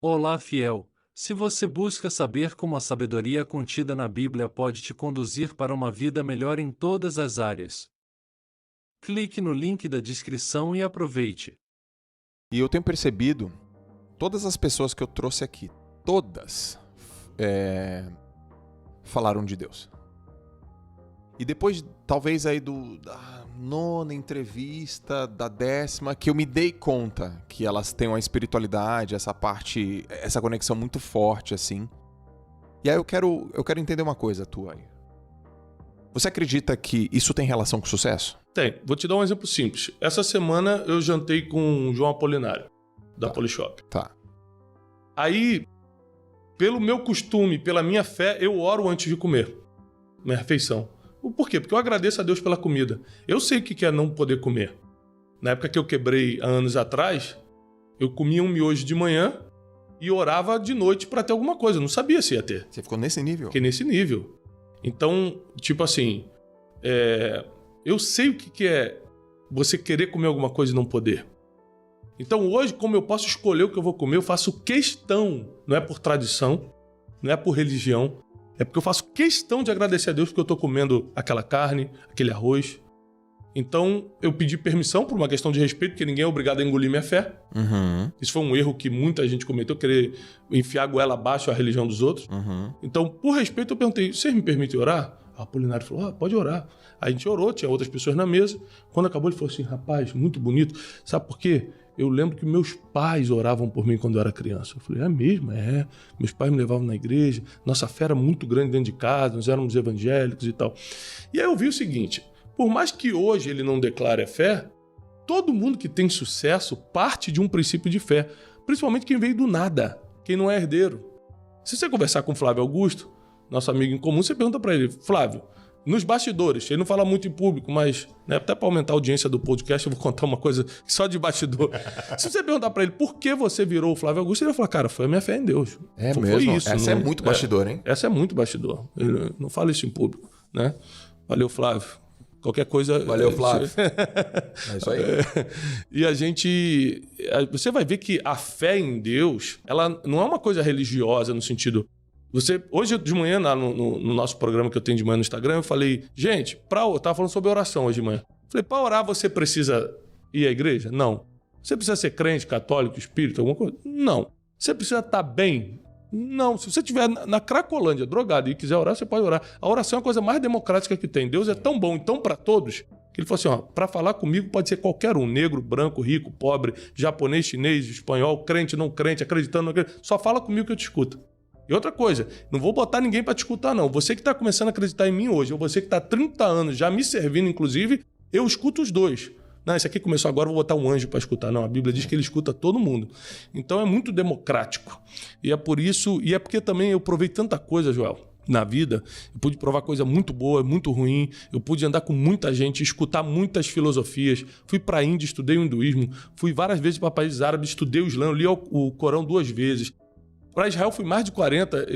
Olá, fiel. Se você busca saber como a sabedoria contida na Bíblia pode te conduzir para uma vida melhor em todas as áreas, clique no link da descrição e aproveite. E eu tenho percebido, todas as pessoas que eu trouxe aqui, todas falaram de Deus. E depois, talvez aí da nona entrevista, da 10ª, que eu me dei conta que elas têm uma espiritualidade, essa parte, essa conexão muito forte, assim. E aí eu quero entender uma coisa tua aí. Você acredita que isso tem relação com sucesso? Tem. Vou te dar um exemplo simples. Essa semana eu jantei com o João Apolinário, da Polishop. Tá. Aí, pelo meu costume, pela minha fé, eu oro antes de comer minha refeição. Por quê? Porque eu agradeço a Deus pela comida. Eu sei o que é não poder comer. Na época que eu quebrei há anos atrás, eu comia um miojo de manhã e orava de noite para ter alguma coisa. Eu não sabia se ia ter. Você ficou nesse nível? Fiquei nesse nível. Então, tipo assim, eu sei o que é você querer comer alguma coisa e não poder. Então hoje, como eu posso escolher o que eu vou comer, eu faço questão, não é por tradição, não é por religião, é porque eu faço questão de agradecer a Deus porque eu estou comendo aquela carne, aquele arroz. Então eu pedi permissão por uma questão de respeito, porque ninguém é obrigado a engolir minha fé. Uhum. Isso foi um erro que muita gente cometeu, querer enfiar a goela abaixo a religião dos outros. Uhum. Então, por respeito, eu perguntei, vocês me permitem orar? O Apolinário falou, pode orar. Aí a gente orou, tinha outras pessoas na mesa. Quando acabou, ele falou assim, rapaz, muito bonito. Sabe por quê? Eu lembro que meus pais oravam por mim quando eu era criança. Eu falei, é mesmo? É. Meus pais me levavam na igreja. Nossa fé era muito grande dentro de casa, nós éramos evangélicos e tal. E aí eu vi o seguinte, por mais que hoje ele não declare a fé, todo mundo que tem sucesso parte de um princípio de fé. Principalmente quem veio do nada, quem não é herdeiro. Se você conversar com o Flávio Augusto, nosso amigo em comum, você pergunta para ele, Flávio, nos bastidores, ele não fala muito em público, mas até para aumentar a audiência do podcast, eu vou contar uma coisa só de bastidor. Se você perguntar para ele por que você virou o Flávio Augusto, ele vai falar, cara, foi a minha fé em Deus. É foi mesmo? Isso, essa não, é muito bastidor, hein? Essa é muito bastidor. Ele não fala isso em público, né? Valeu, Flávio. Qualquer coisa... Valeu, Flávio. É isso aí. E a gente... Você vai ver que a fé em Deus, ela não é uma coisa religiosa no sentido... Hoje de manhã, no nosso programa que eu tenho de manhã no Instagram, eu falei, gente, eu tava falando sobre oração hoje de manhã. Falei, para orar você precisa ir à igreja? Não. Você precisa ser crente, católico, espírita, alguma coisa? Não. Você precisa estar bem? Não. Se você estiver na Cracolândia, drogado, e quiser orar, você pode orar. A oração é a coisa mais democrática que tem. Deus é tão bom e tão para todos, que ele falou assim, para falar comigo pode ser qualquer um, negro, branco, rico, pobre, japonês, chinês, espanhol, crente, não crente, acreditando, não acreditando. Só fala comigo que eu te escuto. E outra coisa, não vou botar ninguém para te escutar, não. Você que está começando a acreditar em mim hoje, ou você que está há 30 anos já me servindo, inclusive, eu escuto os dois. Não, esse aqui começou agora, vou botar um anjo para escutar. Não, a Bíblia diz que ele escuta todo mundo. Então é muito democrático. E é por isso, e é porque também eu provei tanta coisa, Joel, na vida. Eu pude provar coisa muito boa, muito ruim. Eu pude andar com muita gente, escutar muitas filosofias. Fui para a Índia, estudei o hinduísmo. Fui várias vezes para países árabes, estudei o Islã, li o Corão 2 vezes. Para Israel fui mais de 40,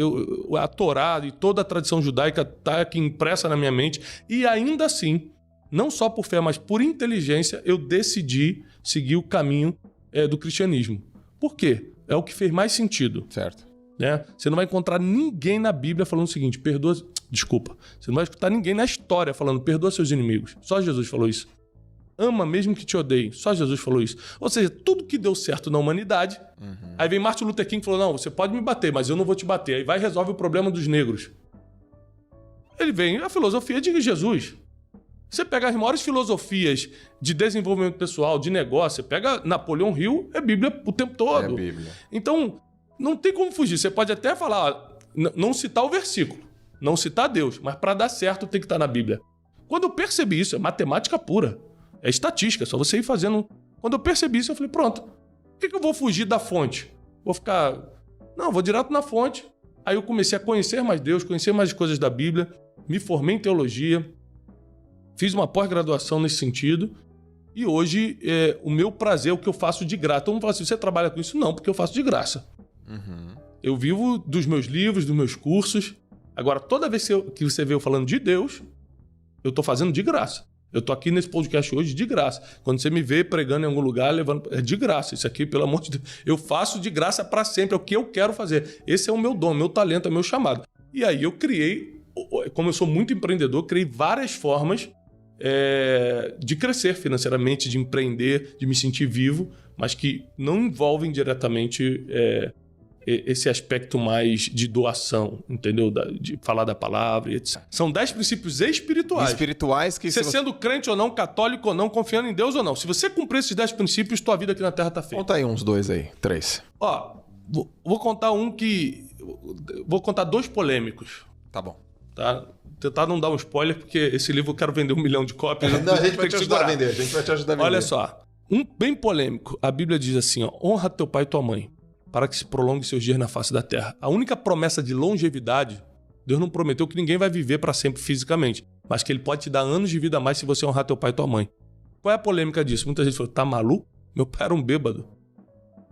a Torá e toda a tradição judaica está aqui impressa na minha mente. E ainda assim, não só por fé, mas por inteligência, eu decidi seguir o caminho do cristianismo. Por quê? É o que fez mais sentido. Certo. Né? Você não vai encontrar ninguém na Bíblia falando o seguinte, desculpa, você não vai escutar ninguém na história falando, perdoa seus inimigos. Só Jesus falou isso. Ama mesmo que te odeie. Só Jesus falou isso. Ou seja, tudo que deu certo na humanidade. Uhum. Aí vem Martin Luther King e falou, não, você pode me bater, mas eu não vou te bater. Aí vai e resolve o problema dos negros. Ele vem, a filosofia de Jesus. Você pega as maiores filosofias de desenvolvimento pessoal, de negócio, você pega Napoleão Hill, é Bíblia o tempo todo. É Bíblia. Então, não tem como fugir. Você pode até falar, não citar o versículo, não citar Deus, mas para dar certo tem que estar na Bíblia. Quando eu percebi isso, é matemática pura. É estatística, só você ir fazendo... Quando eu percebi isso, eu falei, pronto, por que eu vou fugir da fonte? Vou ficar... Não, vou direto na fonte. Aí eu comecei a conhecer mais Deus, conhecer mais coisas da Bíblia, me formei em teologia, fiz uma pós-graduação nesse sentido, e hoje o meu prazer é o que eu faço de graça. Todo mundo fala assim, você trabalha com isso? Não, porque eu faço de graça. Uhum. Eu vivo dos meus livros, dos meus cursos. Agora, toda vez que você vê eu falando de Deus, eu estou fazendo de graça. Eu tô aqui nesse podcast hoje de graça. Quando você me vê pregando em algum lugar, levando... É de graça. Isso aqui, pelo amor de Deus. Eu faço de graça para sempre. É o que eu quero fazer. Esse é o meu dom, meu talento, é o meu chamado. E aí eu criei, como eu sou muito empreendedor, criei várias formas de crescer financeiramente, de empreender, de me sentir vivo, mas que não envolvem diretamente esse aspecto mais de doação, entendeu? De falar da palavra e etc. São 10 princípios espirituais. Espirituais que... Você sendo crente ou não, católico ou não, confiando em Deus ou não. Se você cumprir esses 10 princípios, tua vida aqui na Terra tá feita. Conta aí uns 2 aí, 3. Ó, vou contar vou contar 2 polêmicos. Tá bom. Tá? Tentar não dar um spoiler, porque esse livro eu quero vender 1 milhão de cópias. Não, a gente vai te ajudar a vender. A gente vai te ajudar a vender. Olha só. Um bem polêmico. A Bíblia diz assim, ó, honra teu pai e tua mãe, para que se prolongue seus dias na face da terra. A única promessa de longevidade, Deus não prometeu que ninguém vai viver para sempre fisicamente, mas que ele pode te dar anos de vida a mais se você honrar teu pai e tua mãe. Qual é a polêmica disso? Muita gente falou, tá maluco? Meu pai era um bêbado.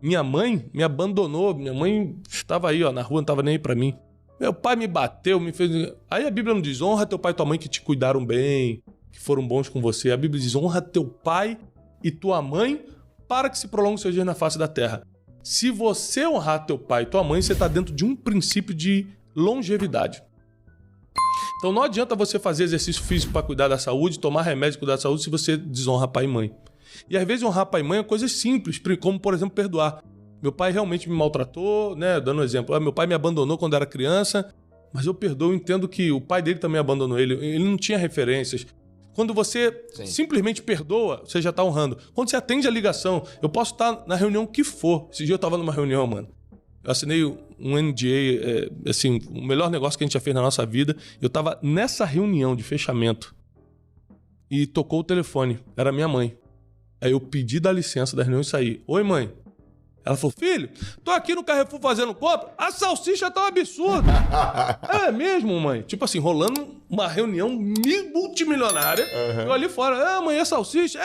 Minha mãe me abandonou. Minha mãe estava aí, ó, na rua, não estava nem aí para mim. Meu pai me bateu, me fez... Aí a Bíblia não diz, honra teu pai e tua mãe que te cuidaram bem, que foram bons com você. A Bíblia diz, honra teu pai e tua mãe para que se prolongue seus dias na face da terra. Se você honrar teu pai e tua mãe, você está dentro de um princípio de longevidade. Então não adianta você fazer exercício físico para cuidar da saúde, tomar remédio para cuidar da saúde se você desonra pai e mãe. E às vezes honrar pai e mãe é coisas simples, como por exemplo perdoar. Meu pai realmente me maltratou, né? Dando um exemplo. Meu pai me abandonou quando era criança, mas eu perdoo, entendo que o pai dele também abandonou ele. Ele não tinha referências. Quando você simplesmente perdoa, você já está honrando. Quando você atende a ligação, eu posso estar na reunião que for. Esse dia eu estava numa reunião, mano. Eu assinei um NDA, assim, o melhor negócio que a gente já fez na nossa vida. Eu estava nessa reunião de fechamento e tocou o telefone. Era minha mãe. Aí eu pedi da licença da reunião e saí. Oi, mãe. Ela falou, filho, tô aqui no Carrefour fazendo compra, a salsicha tá um absurdo. É mesmo, mãe? Tipo assim, rolando uma reunião multimilionária. Uhum. Eu ali fora, mãe, é salsicha?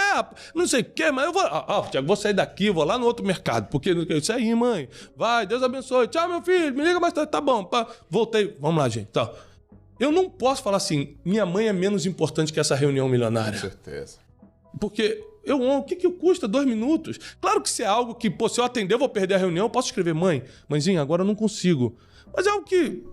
Não sei o quê, mas eu vou... Tiago, vou sair daqui, vou lá no outro mercado. Porque isso aí, mãe. Vai, Deus abençoe. Tchau, meu filho, me liga mais tarde. Tá bom, voltei. Vamos lá, gente. Então, eu não posso falar assim, minha mãe é menos importante que essa reunião milionária. Com certeza. Porque... o que custa 2 minutos? Claro que se é algo que, se eu atender, eu vou perder a reunião, eu posso escrever, mãezinha, agora eu não consigo. Mas é algo que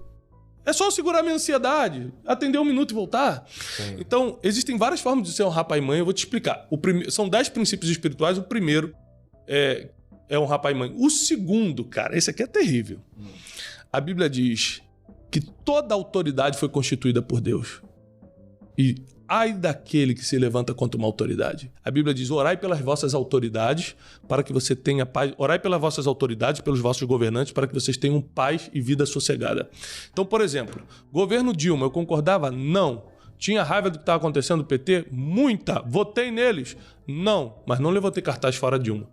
é só segurar minha ansiedade, atender 1 minuto e voltar. Sim. Então, existem várias formas de ser honrar pai e mãe, eu vou te explicar. São 10 princípios espirituais, o primeiro é honrar pai e mãe. O segundo, cara, esse aqui é terrível. A Bíblia diz que toda autoridade foi constituída por Deus. E ai daquele que se levanta contra uma autoridade. A Bíblia diz, orai pelas vossas autoridades para que você tenha paz. Orai pelas vossas autoridades, pelos vossos governantes, para que vocês tenham paz e vida sossegada. Então, por exemplo, governo Dilma, eu concordava? Não. Tinha raiva do que estava acontecendo no PT? Muita. Votei neles? Não. Mas não levantei cartaz fora Dilma.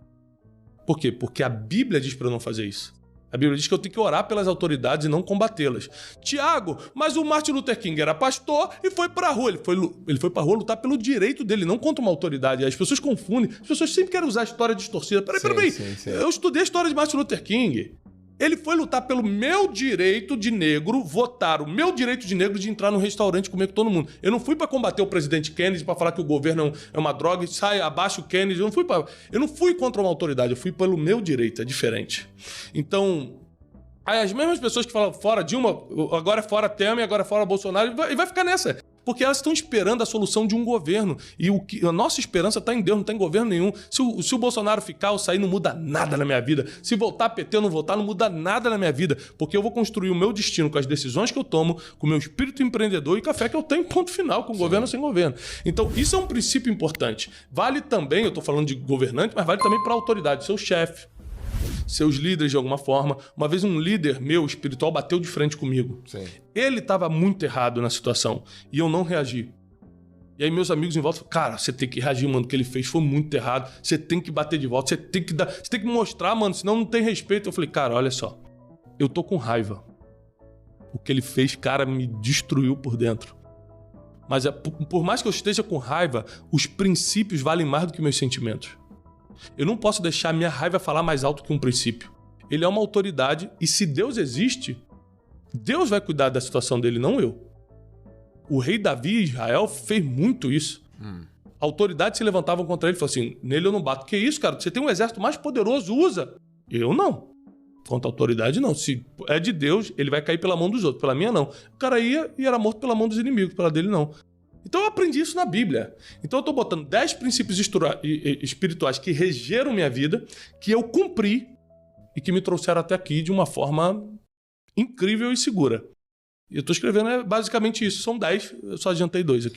Por quê? Porque a Bíblia diz para eu não fazer isso. A Bíblia diz que eu tenho que orar pelas autoridades e não combatê-las. Tiago, mas o Martin Luther King era pastor e foi pra rua. Ele foi pra rua lutar pelo direito dele, não contra uma autoridade. As pessoas confundem. As pessoas sempre querem usar a história distorcida. Peraí. Eu estudei a história de Martin Luther King. Ele foi lutar pelo meu direito de negro, votar o meu direito de negro de entrar num restaurante e comer com todo mundo. Eu não fui pra combater o presidente Kennedy, pra falar que o governo é uma droga e sai abaixo o Kennedy. Eu não fui contra uma autoridade, eu fui pelo meu direito, é diferente. Então, as mesmas pessoas que falam fora Dilma, agora é fora Temer, agora é fora Bolsonaro, e vai ficar nessa. Porque elas estão esperando a solução de um governo. E a nossa esperança está em Deus, não está em governo nenhum. Se o Bolsonaro ficar ou sair, não muda nada na minha vida. Se voltar PT ou não voltar, não muda nada na minha vida. Porque eu vou construir o meu destino com as decisões que eu tomo, com o meu espírito empreendedor e com a fé que eu tenho, ponto final, com governo ou sem governo. Então, isso é um princípio importante. Vale também, eu estou falando de governante, mas vale também para a autoridade, seu chefe, seus líderes de alguma forma. Uma vez um líder meu espiritual bateu de frente comigo. Sim. Ele estava muito errado na situação e eu não reagi. E aí meus amigos em volta falaram, cara, você tem que reagir, mano, o que ele fez foi muito errado, você tem que bater de volta, você tem que mostrar, mano, senão não tem respeito. Eu falei, cara, olha só, eu tô com raiva. O que ele fez, cara, me destruiu por dentro. Mas por mais que eu esteja com raiva, os princípios valem mais do que meus sentimentos. Eu não posso deixar minha raiva falar mais alto que um princípio. Ele é uma autoridade e se Deus existe, Deus vai cuidar da situação dele, não eu. O rei Davi, Israel, fez muito isso. autoridades se levantavam contra ele e falavam assim, nele eu não bato. Que isso, cara? Você tem um exército mais poderoso, usa. Eu não. Contra a autoridade, não. Se é de Deus, ele vai cair pela mão dos outros. Pela minha, não. O cara ia e era morto pela mão dos inimigos. Pela dele, não. Então eu aprendi isso na Bíblia. Então eu tô botando 10 princípios espirituais que regeram minha vida, que eu cumpri e que me trouxeram até aqui de uma forma incrível e segura. E eu tô escrevendo basicamente isso. São 10, eu só adiantei 2 aqui.